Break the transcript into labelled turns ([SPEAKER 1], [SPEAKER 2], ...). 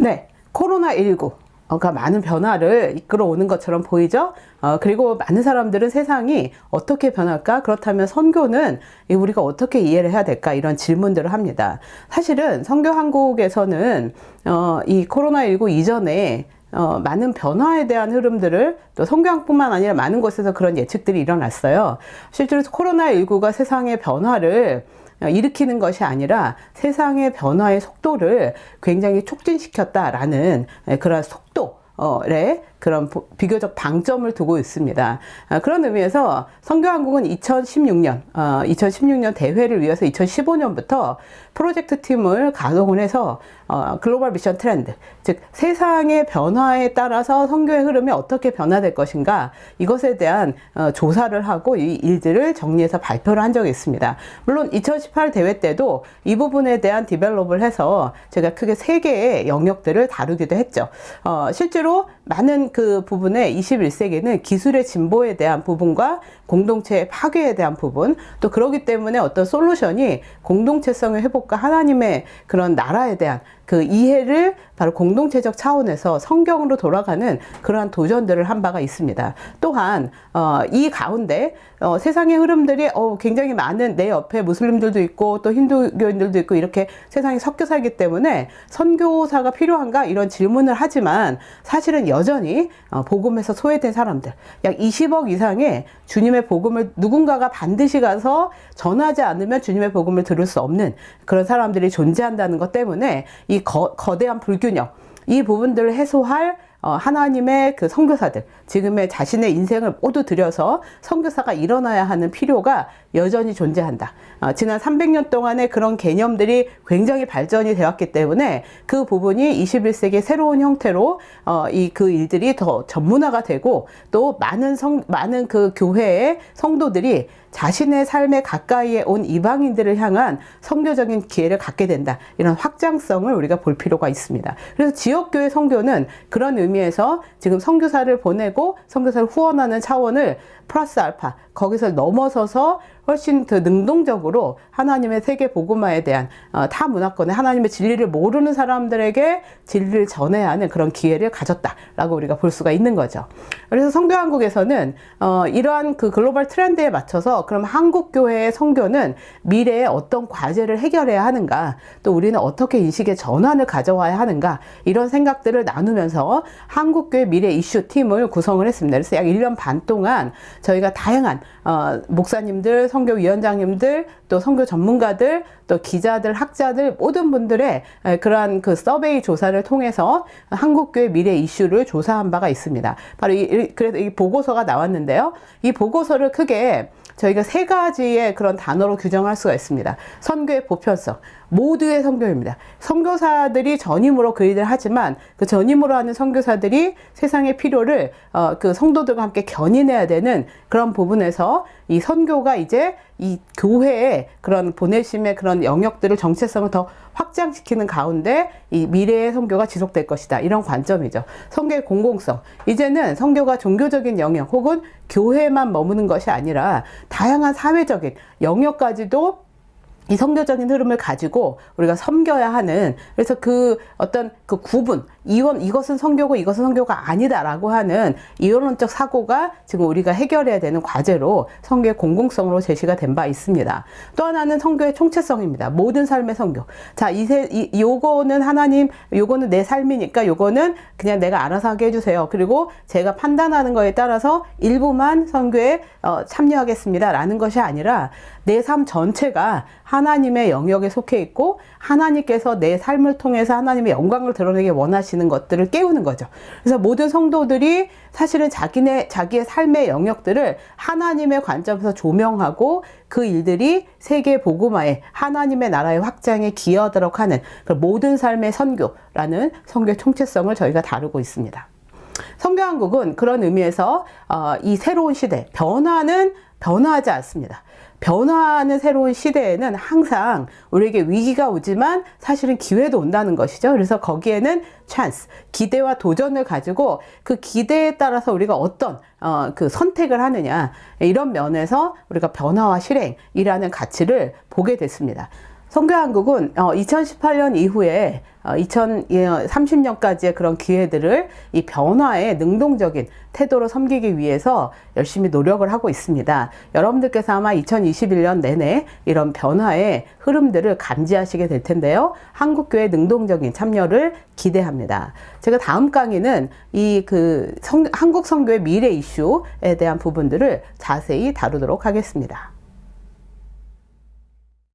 [SPEAKER 1] 네, 코로나19가 많은 변화를 이끌어오는 것처럼 보이죠? 그리고 많은 사람들은 세상이 어떻게 변할까? 그렇다면 선교는 우리가 어떻게 이해를 해야 될까? 이런 질문들을 합니다. 사실은 선교 한국에서는 이 코로나19 이전에 많은 변화에 대한 흐름들을 또 선교학뿐만 아니라 많은 곳에서 그런 예측들이 일어났어요. 실제로 코로나19가 세상의 변화를 일으키는 것이 아니라 세상의 변화의 속도를 굉장히 촉진시켰다라는 그런 속도의 그런 비교적 방점을 두고 있습니다. 그런 의미에서 선교한국은 2016년 대회를 위해서 2015년부터 프로젝트 팀을 가동을 해서 글로벌 미션 트렌드, 즉 세상의 변화에 따라서 선교의 흐름이 어떻게 변화될 것인가, 이것에 대한 조사를 하고 이 일들을 정리해서 발표를 한 적이 있습니다. 물론 2018 대회 때도 이 부분에 대한 디벨롭을 해서 제가 크게 3개의 영역들을 다루기도 했죠. 실제로 많은 그 부분에 21세기는 기술의 진보에 대한 부분과 공동체의 파괴에 대한 부분, 또 그러기 때문에 어떤 솔루션이 공동체성의 회복과 하나님의 그런 나라에 대한 그 이해를 바로 공동체적 차원에서 성경으로 돌아가는 그러한 도전들을 한 바가 있습니다. 또한 이 가운데 세상의 흐름들이 굉장히 많은, 내 옆에 무슬림들도 있고 또 힌두교인들도 있고 이렇게 세상이 섞여 살기 때문에 선교사가 필요한가 이런 질문을 하지만 사실은 여전히 복음에서 소외된 사람들, 약 20억 이상의 주님의 복음을 누군가가 반드시 가서 전하지 않으면 주님의 복음을 들을 수 없는 그런 사람들이 존재한다는 것 때문에 이 거대한 불균형, 이 부분들을 해소할 하나님의 그 선교사들, 지금의 자신의 인생을 모두 들여서 선교사가 일어나야 하는 필요가 여전히 존재한다. 지난 300년 동안의 그런 개념들이 굉장히 발전이 되었기 때문에 그 부분이 21세기의 새로운 형태로 그 일들이 더 전문화가 되고 또 많은 그 교회의 성도들이 자신의 삶에 가까이에 온 이방인들을 향한 선교적인 기회를 갖게 된다. 이런 확장성을 우리가 볼 필요가 있습니다. 그래서 지역교회 선교는 그런 의미에서 지금 선교사를 보내고 선교사를 후원하는 차원을 플러스 알파, 거기서 넘어서서 훨씬 더 능동적으로 하나님의 세계 복음화에 대한 타 문화권의 하나님의 진리를 모르는 사람들에게 진리를 전해야 하는 그런 기회를 가졌다라고 우리가 볼 수가 있는 거죠. 그래서 선교한국에서는 이러한 그 글로벌 트렌드에 맞춰서 그럼 한국 교회의 선교는 미래에 어떤 과제를 해결해야 하는가, 또 우리는 어떻게 인식의 전환을 가져와야 하는가, 이런 생각들을 나누면서 한국교회 미래 이슈 팀을 구성을 했습니다. 그래서 약 1년 반 동안 저희가 다양한 목사님들, 선교위원장님들, 또 선교 전문가들, 또 기자들, 학자들, 모든 분들의 그러한 그 서베이 조사를 통해서 한국교회 미래 이슈를 조사한 바가 있습니다. 바로 그래서 이 보고서가 나왔는데요. 이 보고서를 크게 저희가 3가지의 그런 단어로 규정할 수가 있습니다. 선교의 보편성, 모두의 선교입니다. 선교사들이 전임으로 그 일을 하지만 그 전임으로 하는 선교사들이 세상의 필요를 그 성도들과 함께 견인해야 되는 그런 부분에서 이 선교가 이제 이 교회의 그런 보내심의 그런 영역들을, 정체성을 더 확장시키는 가운데 이 미래의 선교가 지속될 것이다. 이런 관점이죠. 선교의 공공성. 이제는 선교가 종교적인 영역 혹은 교회에만 머무는 것이 아니라 다양한 사회적인 영역까지도 이 선교적인 흐름을 가지고 우리가 섬겨야 하는, 그래서 그 어떤 그 구분, 이것은 선교고 이것은 선교가 아니다라고 하는 이론적 사고가 지금 우리가 해결해야 되는 과제로 선교의 공공성으로 제시가 된 바 있습니다. 또 하나는 선교의 총체성입니다. 모든 삶의 선교. 자, 요거는 하나님, 요거는 내 삶이니까 요거는 그냥 내가 알아서 하게 해주세요. 그리고 제가 판단하는 거에 따라서 일부만 선교에 참여하겠습니다라는 것이 아니라 내 삶 전체가 하나님의 영역에 속해 있고 하나님께서 내 삶을 통해서 하나님의 영광을 드러내기 원하시는 것들을 깨우는 거죠. 그래서 모든 성도들이 사실은 자기의 삶의 영역들을 하나님의 관점에서 조명하고 그 일들이 세계 복음화에, 하나님의 나라의 확장에 기여하도록 하는 그 모든 삶의 선교라는 선교의 총체성을 저희가 다루고 있습니다. 선교한국은 그런 의미에서 이 새로운 시대, 변화는 변화하지 않습니다. 변화하는 새로운 시대에는 항상 우리에게 위기가 오지만 사실은 기회도 온다는 것이죠. 그래서 거기에는 찬스, 기대와 도전을 가지고 그 기대에 따라서 우리가 어떤 그 선택을 하느냐, 이런 면에서 우리가 변화와 실행이라는 가치를 보게 됐습니다. 선교한국은 2018년 이후에 2030년까지의 그런 기회들을 이 변화에 능동적인 태도로 섬기기 위해서 열심히 노력을 하고 있습니다. 여러분들께서 아마 2021년 내내 이런 변화의 흐름들을 감지하시게 될 텐데요. 한국교회 능동적인 참여를 기대합니다. 제가 다음 강의는 한국 선교의 미래 이슈에 대한 부분들을 자세히 다루도록 하겠습니다.